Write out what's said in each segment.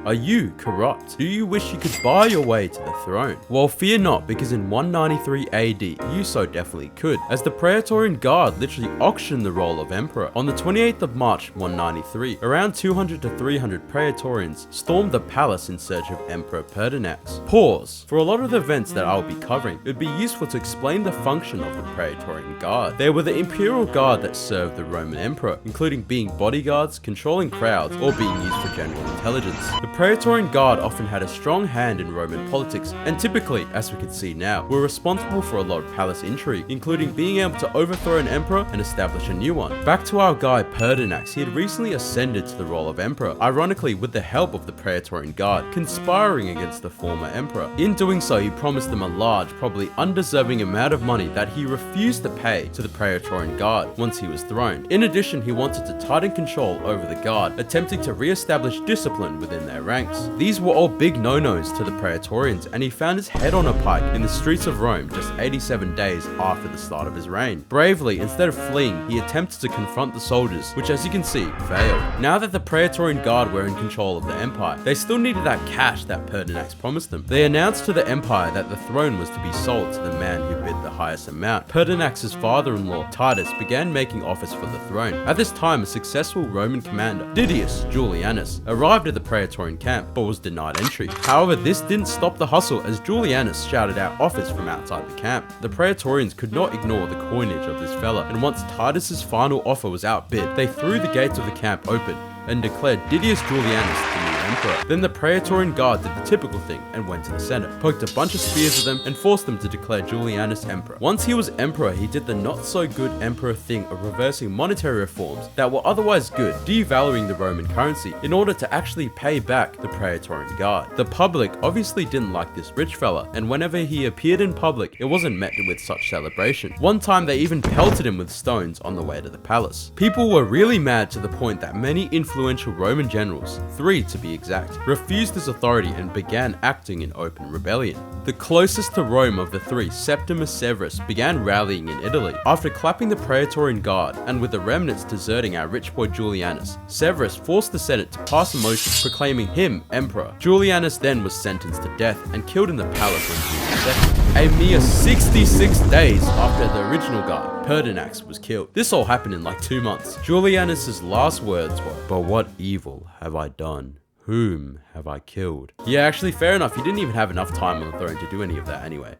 Are you corrupt? Do you wish you could buy your way to the throne? Well, fear not, because in 193 AD, you so definitely could, as the Praetorian Guard literally auctioned the role of emperor. On the 28th of March 193, around 200 to 300 praetorians stormed the palace in search of Emperor Pertinax. Pause. For a lot of the events that I'll be covering, it would be useful to explain the function of the Praetorian Guard. They were the imperial guard that served the Roman emperor, including being bodyguards, controlling crowds, or being used for general intelligence. The Praetorian Guard often had a strong hand in Roman politics, and typically, as we can see now, were responsible for a lot of palace intrigue, including being able to overthrow an emperor and establish a new one. Back to our guy Pertinax, he had recently ascended to the role of emperor, ironically with the help of the Praetorian Guard, conspiring against the former emperor. In doing so, he promised them a large, probably undeserving amount of money that he refused to pay to the Praetorian Guard once he was throned. In addition, he wanted to tighten control over the guard, attempting to re-establish discipline within their ranks. These were all big no-nos to the Praetorians, and he found his head on a pike in the streets of Rome just 87 days after the start of his reign. Bravely, instead of fleeing, he attempted to confront the soldiers, which as you can see, failed. Now that the Praetorian Guard were in control of the empire, they still needed that cash that Pertinax promised them. They announced to the empire that the throne was to be sold to the man who bid the highest amount. Pertinax's father-in-law, Titus, began making offers for the throne. At this time, a successful Roman commander, Didius Julianus, arrived at the Praetorian camp, but was denied entry. However, this didn't stop the hustle, as Julianus shouted out offers from outside the camp. The Praetorians could not ignore the coinage of this fella, and once Titus's final offer was outbid, they threw the gates of the camp open and declared Didius Julianus the new emperor. Then the Praetorian Guard did the typical thing and went to the Senate, poked a bunch of spears at them, and forced them to declare Julianus emperor. Once he was emperor, he did the not so good emperor thing of reversing monetary reforms that were otherwise good, devaluing the Roman currency in order to actually pay back the Praetorian Guard. The public obviously didn't like this rich fella, and whenever he appeared in public, it wasn't met with such celebration. One time they even pelted him with stones on the way to the palace. People were really mad to the point that many influential Roman generals, 3 to be exact, refused his authority and began acting in open rebellion. The closest to Rome of the 3, Septimus Severus, began rallying in Italy. After clapping the Praetorian Guard, and with the remnants deserting our rich boy Julianus, Severus forced the Senate to pass a motion proclaiming him emperor. Julianus then was sentenced to death and killed in the palace on June 2nd. A mere 66 days after the original guard, Pertinax, was killed. This all happened in like 2 months. Julianus's last words were, "But what evil have I done? Whom have I killed?" Yeah, actually fair enough, he didn't even have enough time on the throne to do any of that anyway.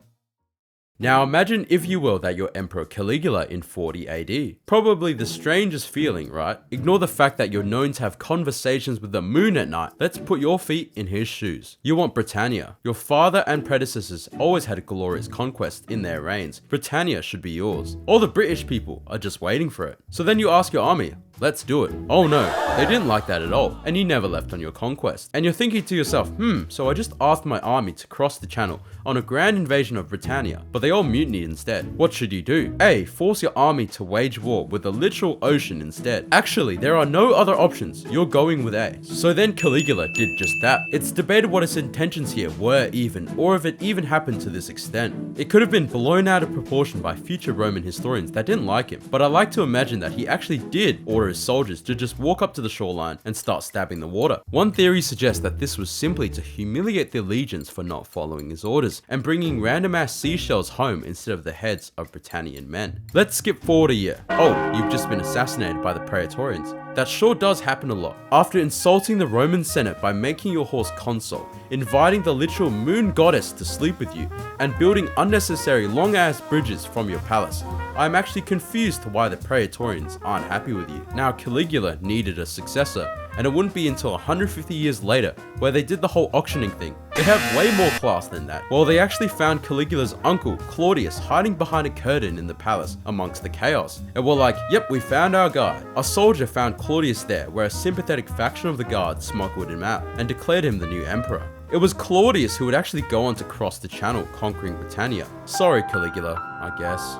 Now imagine, if you will, that you're Emperor Caligula in 40 AD. Probably the strangest feeling, right? Ignore the fact that you're known to have conversations with the moon at night. Let's put your feet in his shoes. You want Britannia. Your father and predecessors always had a glorious conquest in their reigns. Britannia should be yours. All the British people are just waiting for it. So then you ask your army, let's do it. Oh no, they didn't like that at all, and you never left on your conquest. And you're thinking to yourself, so I just asked my army to cross the channel on a grand invasion of Britannia, but they all mutinied instead. What should you do? A, force your army to wage war with the literal ocean instead. Actually, there are no other options. You're going with A. So then Caligula did just that. It's debated what his intentions here were even, or if it even happened to this extent. It could have been blown out of proportion by future Roman historians that didn't like him, but I like to imagine that he actually did order his soldiers to just walk up to the shoreline and start stabbing the water. One theory suggests that this was simply to humiliate the legions for not following his orders and bringing random ass seashells home instead of the heads of Britannian men. Let's skip forward a year. Oh, you've just been assassinated by the Praetorians. That sure does happen a lot. After insulting the Roman Senate by making your horse consul, inviting the literal moon goddess to sleep with you, and building unnecessary long ass bridges from your palace, I'm actually confused to why the Praetorians aren't happy with you. Now Caligula needed a successor, and it wouldn't be until 150 years later where they did the whole auctioning thing. They have way more class than that. Well, they actually found Caligula's uncle, Claudius, hiding behind a curtain in the palace amongst the chaos. And were like, yep, we found our guy. A soldier found Claudius there, where a sympathetic faction of the guard smuggled him out and declared him the new emperor. It was Claudius who would actually go on to cross the channel, conquering Britannia. Sorry, Caligula, I guess.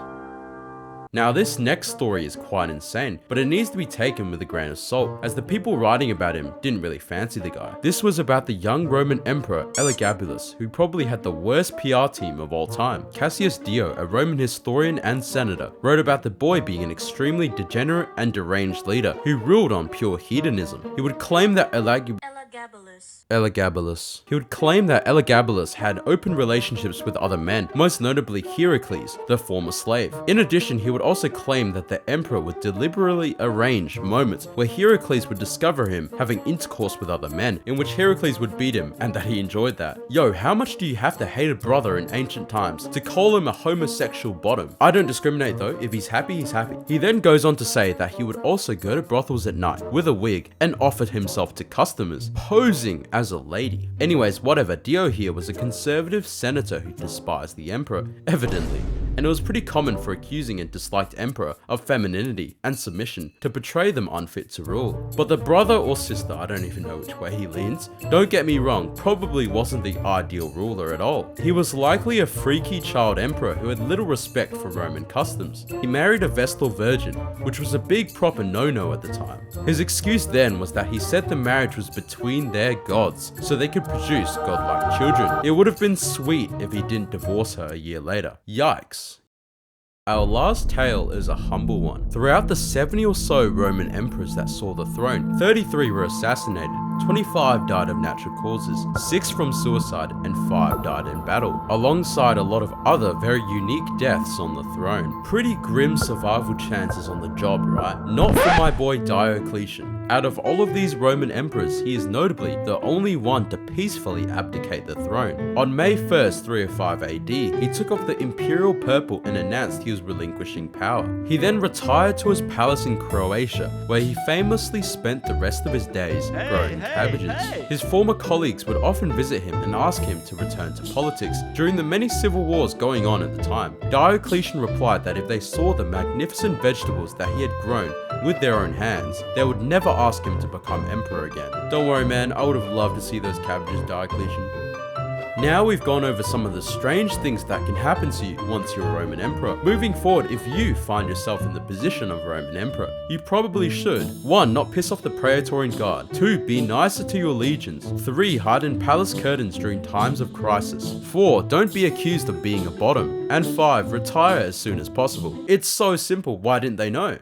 Now this next story is quite insane, but it needs to be taken with a grain of salt, as the people writing about him didn't really fancy the guy. This was about the young Roman Emperor Elagabulus, who probably had the worst PR team of all time. Cassius Dio, a Roman historian and senator, wrote about the boy being an extremely degenerate and deranged leader who ruled on pure hedonism. He would claim that Elagabulus Elagabalus. He would claim that Elagabalus had open relationships with other men, most notably Heracles, the former slave. In addition, he would also claim that the emperor would deliberately arrange moments where Heracles would discover him having intercourse with other men, in which Heracles would beat him, and that he enjoyed that. Yo, how much do you have to hate a brother in ancient times to call him a homosexual bottom? I don't discriminate though, if he's happy, he's happy. He then goes on to say that he would also go to brothels at night with a wig and offered himself to customers, posing as a lady. Anyways, whatever, Dio here was a conservative senator who despised the emperor, evidently. And it was pretty common for accusing a disliked emperor of femininity and submission to portray them unfit to rule. But the brother or sister, I don't even know which way he leans, don't get me wrong, probably wasn't the ideal ruler at all. He was likely a freaky child emperor who had little respect for Roman customs. He married a Vestal virgin, which was a big proper no-no at the time. His excuse then was that he said the marriage was between their gods, so they could produce godlike children. It would have been sweet if he didn't divorce her a year later. Yikes. Our last tale is a humble one. Throughout the 70 or so Roman emperors that saw the throne, 33 were assassinated, 25 died of natural causes, 6 from suicide, and 5 died in battle, alongside a lot of other very unique deaths on the throne. Pretty grim survival chances on the job, right? Not for my boy Diocletian. Out of all of these Roman emperors, he is notably the only one to peacefully abdicate the throne. On May 1st, 305 AD, he took off the imperial purple and announced he was relinquishing power. He then retired to his palace in Croatia, where he famously spent the rest of his days growing cabbages. His former colleagues would often visit him and ask him to return to politics during the many civil wars going on at the time. Diocletian replied that if they saw the magnificent vegetables that he had grown with their own hands, they would never ask him to become emperor again. Don't worry man, I would have loved to see those cabbages, Diocletian. Now we've gone over some of the strange things that can happen to you once you're a Roman emperor. Moving forward, if you find yourself in the position of a Roman emperor, you probably should 1. Not piss off the praetorian guard. 2. Be nicer to your legions. 3. Hide in palace curtains during times of crisis. 4. Don't be accused of being a bottom. And 5. Retire as soon as possible. It's so simple, why didn't they know?